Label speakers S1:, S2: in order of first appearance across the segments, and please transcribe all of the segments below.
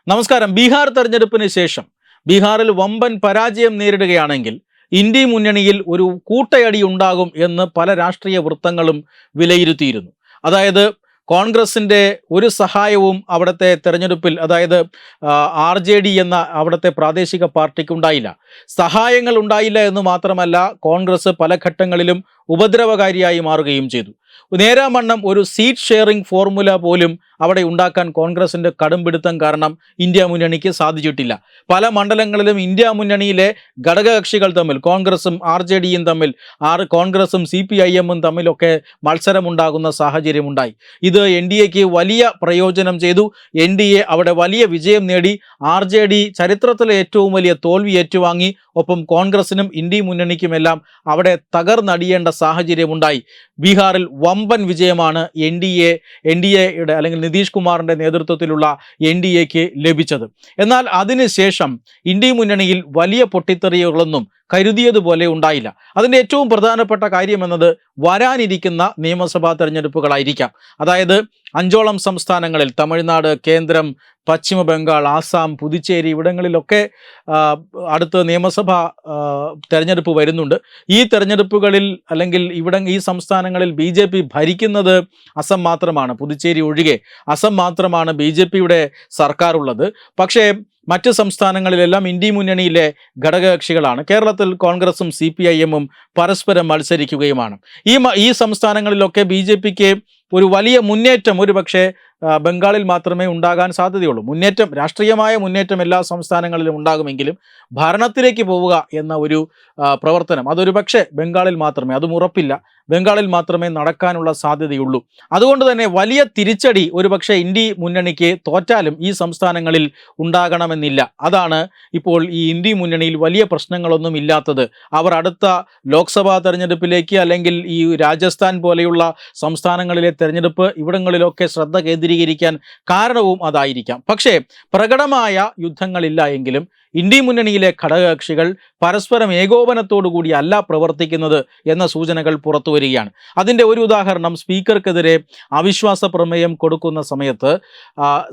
S1: നമസ്കാരം. ബീഹാർ തെരഞ്ഞെടുപ്പിന് ശേഷം ബീഹാറിൽ വമ്പൻ പരാജയം നേരിടുകയാണെങ്കിൽ ഇന്ത്യ മുന്നണിയിൽ ഒരു കൂട്ടയടി ഉണ്ടാകും എന്ന് പല രാഷ്ട്രീയ വൃത്തങ്ങളും വിലയിരുത്തിയിരുന്നു. അതായത് കോൺഗ്രസിൻ്റെ ഒരു സഹായവും അവിടുത്തെ തെരഞ്ഞെടുപ്പിൽ, അതായത് RJD എന്ന അവിടുത്തെ പ്രാദേശിക പാർട്ടിക്ക് ഉണ്ടായില്ല. സഹായങ്ങൾ ഉണ്ടായില്ല എന്ന് മാത്രമല്ല, കോൺഗ്രസ് പല ഘട്ടങ്ങളിലും ഉപദ്രവകാരിയായി മാറുകയും ചെയ്തു. നേരാമണ്ണം ഒരു സീറ്റ് ഷെയറിംഗ് ഫോർമുല പോലും അവിടെ ഉണ്ടാക്കാൻ കോൺഗ്രസിൻ്റെ കടുംപിടുത്തം കാരണം ഇന്ത്യ മുന്നണിക്ക് സാധിച്ചിട്ടില്ല. പല മണ്ഡലങ്ങളിലും ഇന്ത്യ മുന്നണിയിലെ ഘടകകക്ഷികൾ തമ്മിൽ, കോൺഗ്രസും RJDയും തമ്മിൽ, കോൺഗ്രസും CPIMും തമ്മിലൊക്കെ മത്സരമുണ്ടാകുന്ന സാഹചര്യമുണ്ടായി. ഇത് NDAക്ക് വലിയ പ്രയോജനം ചെയ്തു. NDA അവിടെ വലിയ വിജയം നേടി. RJD ചരിത്രത്തിലെ ഏറ്റവും വലിയ തോൽവി ഏറ്റുവാങ്ങി. ഒപ്പം കോൺഗ്രസിനും ഇന്ത്യ മുന്നണിക്കുമെല്ലാം അവിടെ തകർന്നടിയേണ്ട സാഹചര്യമുണ്ടായി. ബീഹാറിൽ വമ്പൻ വിജയമാണ് NDAയുടെ അല്ലെങ്കിൽ നിതീഷ് കുമാറിൻ്റെ നേതൃത്വത്തിലുള്ള NDAക്ക് ലഭിച്ചത്. എന്നാൽ അതിനുശേഷം ഇന്ത്യ മുന്നണിയിൽ വലിയ പൊട്ടിത്തെറികളൊന്നും കരുതിയതുപോലെ ഉണ്ടായില്ല. അതിൻ്റെ ഏറ്റവും പ്രധാനപ്പെട്ട കാര്യമെന്നത് വരാനിരിക്കുന്ന നിയമസഭാ തെരഞ്ഞെടുപ്പുകളായിരിക്കാം. അതായത് 5ഓളം സംസ്ഥാനങ്ങളിൽ, തമിഴ്നാട്, കേന്ദ്രം, പശ്ചിമ ബംഗാൾ, ആസാം, പുതുച്ചേരി, ഇവിടങ്ങളിലൊക്കെ അടുത്ത നിയമസഭാ തെരഞ്ഞെടുപ്പ് വരുന്നുണ്ട്. ഈ തെരഞ്ഞെടുപ്പുകളിൽ അല്ലെങ്കിൽ ഈ സംസ്ഥാനങ്ങളിൽ BJP ഭരിക്കുന്നത് അസം മാത്രമാണ്. പുതുച്ചേരി ഒഴികെ അസം മാത്രമാണ് BJPയുടെ സർക്കാർ ഉള്ളത്. പക്ഷേ മറ്റ് സംസ്ഥാനങ്ങളിലെല്ലാം ഇന്ത്യ മുന്നണിയിലെ ഘടകകക്ഷികളാണ്. കേരളത്തിൽ കോൺഗ്രസും CPIMും പരസ്പരം മത്സരിക്കുകയുമാണ്. ഈ സംസ്ഥാനങ്ങളിലൊക്കെ BJPക്ക് ഒരു വലിയ മുന്നേറ്റം ഒരുപക്ഷെ ബംഗാളിൽ മാത്രമേ ഉണ്ടാകാൻ സാധ്യതയുള്ളൂ. മുന്നേറ്റം, രാഷ്ട്രീയമായ മുന്നേറ്റം എല്ലാ സംസ്ഥാനങ്ങളിലും ഉണ്ടാകുമെങ്കിലും ഭരണത്തിലേക്ക് പോവുക എന്ന ഒരു പ്രവർത്തനം അതൊരു പക്ഷേ ബംഗാളിൽ മാത്രമേ, അതും ഉറപ്പില്ല, ബംഗാളിൽ മാത്രമേ നടക്കാനുള്ള സാധ്യതയുള്ളൂ. അതുകൊണ്ട് തന്നെ വലിയ തിരിച്ചടി ഒരുപക്ഷെ ഇന്ത്യ മുന്നണിക്ക് തോറ്റാലും ഈ സംസ്ഥാനങ്ങളിൽ ഉണ്ടാകണമെന്നില്ല. അതാണ് ഇപ്പോൾ ഈ ഇന്ത്യ മുന്നണിയിൽ വലിയ പ്രശ്നങ്ങളൊന്നും ഇല്ലാത്തത്. അവർ അടുത്ത ലോക്സഭാ തെരഞ്ഞെടുപ്പിലേക്ക് അല്ലെങ്കിൽ ഈ രാജസ്ഥാൻ പോലെയുള്ള സംസ്ഥാനങ്ങളിലെ തെരഞ്ഞെടുപ്പ് ഇവിടങ്ങളിലൊക്കെ ശ്രദ്ധ കേന്ദ്രീകരിക്കാൻ കാരണവും അതായിരിക്കാം. പക്ഷേ പ്രകടമായ യുദ്ധങ്ങളില്ല എങ്കിലും ഇന്ത്യ മുന്നണിയിലെ ഘടകകക്ഷികൾ പരസ്പരം ഏകോപനത്തോടുകൂടി അല്ല പ്രവർത്തിക്കുന്നത് എന്ന സൂചനകൾ പുറത്തു വരികയാണ്. അതിൻ്റെ ഒരു ഉദാഹരണം, സ്പീക്കർക്കെതിരെ അവിശ്വാസ പ്രമേയം കൊടുക്കുന്ന സമയത്ത്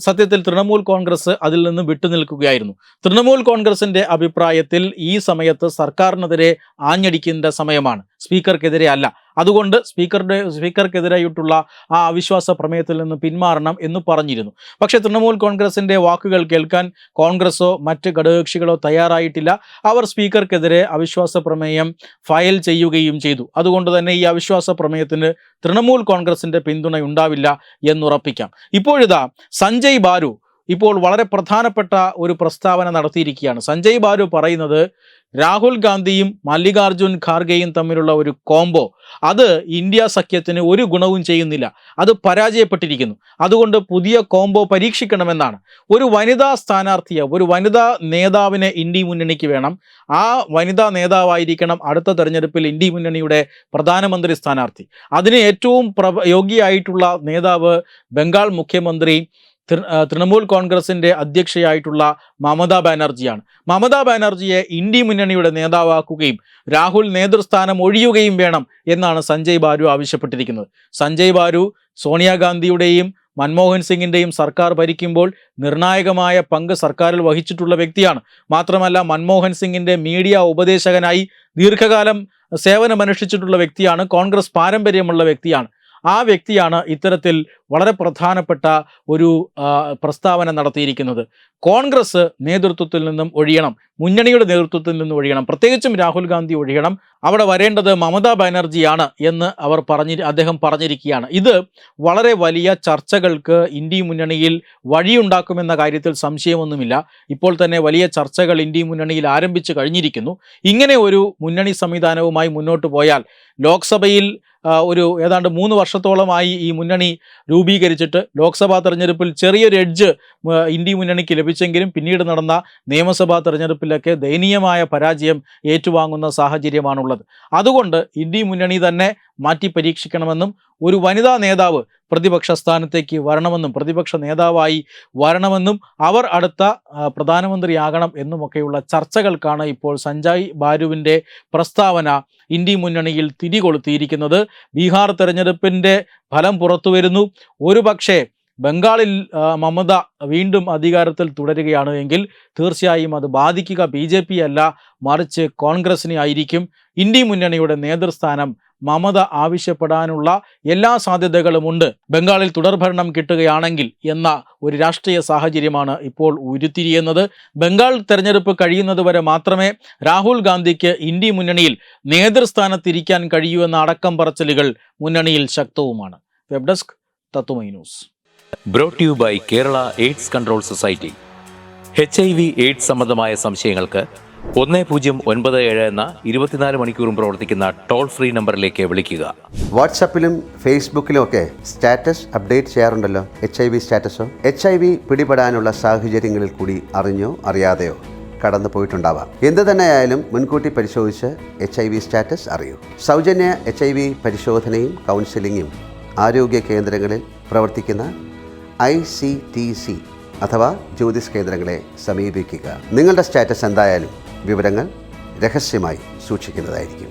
S1: സത്യത്തിൽ തൃണമൂൽ കോൺഗ്രസ് അതിൽ നിന്ന് വിട്ടുനിൽക്കുകയായിരുന്നു. തൃണമൂൽ കോൺഗ്രസിൻ്റെ അഭിപ്രായത്തിൽ ഈ സമയത്ത് സർക്കാരിനെതിരെ ആഞ്ഞടിക്കേണ്ട സമയമാണ്, സ്പീക്കർക്കെതിരെ അല്ല. അതുകൊണ്ട് സ്പീക്കർക്കെതിരായിട്ടുള്ള ആ അവിശ്വാസ പ്രമേയത്തിൽ നിന്ന് പിന്മാറണം എന്ന് പറഞ്ഞിരുന്നു. പക്ഷേ തൃണമൂൽ കോൺഗ്രസിൻ്റെ വാക്കുകൾ കേൾക്കാൻ കോൺഗ്രസോ മറ്റ് ഘടകകക്ഷികളോ തയ്യാറായിട്ടില്ല. അവർ സ്പീക്കർക്കെതിരെ അവിശ്വാസ പ്രമേയം ഫയൽ ചെയ്യുകയും ചെയ്തു. അതുകൊണ്ട് തന്നെ ഈ അവിശ്വാസ പ്രമേയത്തിന് തൃണമൂൽ കോൺഗ്രസിൻ്റെ പിന്തുണ ഉണ്ടാവില്ല എന്നുറപ്പിക്കാം. ഇപ്പോഴിതാ സഞ്ജയ് ബാരു ഇപ്പോൾ വളരെ പ്രധാനപ്പെട്ട ഒരു പ്രസ്താവന നടത്തിയിരിക്കുകയാണ്. സഞ്ജയ് ബാരു പറയുന്നത് രാഹുൽ ഗാന്ധിയും മല്ലികാർജുൻ ഖാർഗെയും തമ്മിലുള്ള ഒരു കോംബോ അത് ഇന്ത്യ സഖ്യത്തിന് ഒരു ഗുണവും ചെയ്യുന്നില്ല, അത് പരാജയപ്പെട്ടിരിക്കുന്നു. അതുകൊണ്ട് പുതിയ കോംബോ പരീക്ഷിക്കണമെന്നാണ്. ഒരു വനിതാ സ്ഥാനാർത്ഥിയെ, ഒരു വനിതാ നേതാവിനെ ഇന്ത്യ മുന്നണിക്ക് വേണം. ആ വനിതാ നേതാവായിരിക്കണം അടുത്ത തെരഞ്ഞെടുപ്പിൽ ഇന്ത്യ മുന്നണിയുടെ പ്രധാനമന്ത്രി സ്ഥാനാർത്ഥി. അതിന് ഏറ്റവും യോഗ്യയായിട്ടുള്ള നേതാവ് ബംഗാൾ മുഖ്യമന്ത്രി തൃണമൂൽ കോൺഗ്രസിൻ്റെ അധ്യക്ഷയായിട്ടുള്ള മമതാ ബാനർജിയാണ്. മമതാ ബാനർജിയെ ഇന്ത്യ മുന്നണിയുടെ നേതാവാക്കുകയും രാഹുൽ നേതൃസ്ഥാനം ഒഴിയുകയും വേണം എന്നാണ് സഞ്ജയ് ബാരു ആവശ്യപ്പെട്ടിരിക്കുന്നത്. സഞ്ജയ് ബാരു സോണിയാഗാന്ധിയുടെയും മൻമോഹൻ സിംഗിൻ്റെയും സർക്കാർ ഭരിക്കുമ്പോൾ നിർണായകമായ പങ്ക് സർക്കാരിൽ വഹിച്ചിട്ടുള്ള വ്യക്തിയാണ്. മാത്രമല്ല മൻമോഹൻ സിംഗിൻ്റെ മീഡിയ ഉപദേശകനായി ദീർഘകാലം സേവനമനുഷ്ഠിച്ചിട്ടുള്ള വ്യക്തിയാണ്. കോൺഗ്രസ് പാരമ്പര്യമുള്ള വ്യക്തിയാണ്. ആ വ്യക്തിയാണ് ഇത്തരത്തിൽ വളരെ പ്രധാനപ്പെട്ട ഒരു പ്രസ്താവന നടത്തിയിരിക്കുന്നത്. കോൺഗ്രസ് നേതൃത്വത്തിൽ നിന്നും ഒഴിയണം, മുന്നണിയുടെ നേതൃത്വത്തിൽ നിന്നും ഒഴിയണം, പ്രത്യേകിച്ചും രാഹുൽ ഗാന്ധി ഒഴിയണം, അവിടെ വരേണ്ടത് മമതാ ബാനർജിയാണ് എന്ന് അദ്ദേഹം പറഞ്ഞിരിക്കുകയാണ്. ഇത് വളരെ വലിയ ചർച്ചകൾക്ക് ഇന്ത്യ മുന്നണിയിൽ വഴിയുണ്ടാക്കുമെന്ന കാര്യത്തിൽ സംശയമൊന്നുമില്ല. ഇപ്പോൾ തന്നെ വലിയ ചർച്ചകൾ ഇന്ത്യ മുന്നണിയിൽ ആരംഭിച്ചു കഴിഞ്ഞിരിക്കുന്നു. ഇങ്ങനെ ഒരു മുന്നണി സംവിധാനവുമായി മുന്നോട്ട് പോയാൽ ലോക്സഭയിൽ ഏതാണ്ട് 3 വർഷത്തോളമായി ഈ മുന്നണി രൂപീകരിച്ചിട്ട് ലോക്സഭാ തെരഞ്ഞെടുപ്പിൽ ചെറിയൊരു എഡ്ജ് ഇന്ത്യ മുന്നണിക്ക് ലഭിച്ചെങ്കിലും പിന്നീട് നടന്ന നിയമസഭാ തെരഞ്ഞെടുപ്പിലൊക്കെ ദയനീയമായ പരാജയം ഏറ്റുവാങ്ങുന്ന സാഹചര്യമാണുള്ളത്. അതുകൊണ്ട് ഇന്ത്യ മുന്നണി തന്നെ മാറ്റി പരീക്ഷിക്കണമെന്നും ഒരു വനിതാ നേതാവ് പ്രതിപക്ഷ സ്ഥാനത്തേക്ക് വരണമെന്നും പ്രതിപക്ഷ നേതാവായി വരണമെന്നും അവർ അടുത്ത പ്രധാനമന്ത്രിയാകണം എന്നുമൊക്കെയുള്ള ചർച്ചകൾക്കാണ് ഇപ്പോൾ സഞ്ജയ് ബാരുവിൻ്റെ പ്രസ്താവന ഇന്ത്യ മുന്നണിയിൽ തിരികൊളുത്തിയിരിക്കുന്നത്. ബീഹാർ തെരഞ്ഞെടുപ്പിൻ്റെ ഫലം പുറത്തു വരുന്നു. ഒരുപക്ഷേ ബംഗാളിൽ മമത വീണ്ടും അധികാരത്തിൽ തുടരുകയാണ് എങ്കിൽ തീർച്ചയായും അത് ബാധിക്കുക BJP അല്ല, മറിച്ച് കോൺഗ്രസിനെ ആയിരിക്കും. ഇന്ത്യ മുന്നണിയുടെ നേതൃസ്ഥാനം മമത ആവശ്യപ്പെടാനുള്ള എല്ലാ സാധ്യതകളുമുണ്ട് ബംഗാളിൽ തുടർഭരണം കിട്ടുകയാണെങ്കിൽ എന്ന ഒരു രാഷ്ട്രീയ സാഹചര്യമാണ് ഇപ്പോൾ ഉരുത്തിരിയുന്നത്. ബംഗാൾ തെരഞ്ഞെടുപ്പ് കഴിയുന്നതുവരെ മാത്രമേ രാഹുൽ ഗാന്ധിക്ക് ഇന്ത്യ മുന്നണിയിൽ നേതൃസ്ഥാനത്തിരിക്കാൻ കഴിയൂ എന്ന അടക്കം പറച്ചിലുകൾ മുന്നണിയിൽ ശക്തവുമാണ്. Web desk Tatwamayi news.
S2: Brought you by Kerala AIDS control society. HIV AIDS സംബന്ധമായ സംശയങ്ങൾക്ക് 1097 എന്ന 24 മണിക്കൂറും പ്രവർത്തിക്കുന്ന ടോൾ ഫ്രീ നമ്പറിലേക്ക് വിളിക്കുക.
S3: വാട്സാപ്പിലും ഫേസ്ബുക്കിലും ഒക്കെ സ്റ്റാറ്റസ് അപ്ഡേറ്റ് ചെയ്യാറുണ്ടല്ലോ. HIV സ്റ്റാറ്റസോ HIV പിടിപെടാനുള്ള സാഹചര്യങ്ങളിൽ കൂടി അറിഞ്ഞോ അറിയാതെയോ കടന്നു പോയിട്ടുണ്ടാവാം. എന്ത് തന്നെയായാലും മുൻകൂട്ടി പരിശോധിച്ച് HIV സ്റ്റാറ്റസ് അറിയൂ. സൗജന്യ HIV പരിശോധനയും കൗൺസിലിങ്ങും ആരോഗ്യ കേന്ദ്രങ്ങളിൽ പ്രവർത്തിക്കുന്ന ICTC അഥവാ ജ്യോതിസ് കേന്ദ്രങ്ങളെ സമീപിക്കുക. നിങ്ങളുടെ സ്റ്റാറ്റസ് എന്തായാലും വിവരങ്ങൾ രഹസ്യമായി സൂക്ഷിക്കുന്നതായിരിക്കും.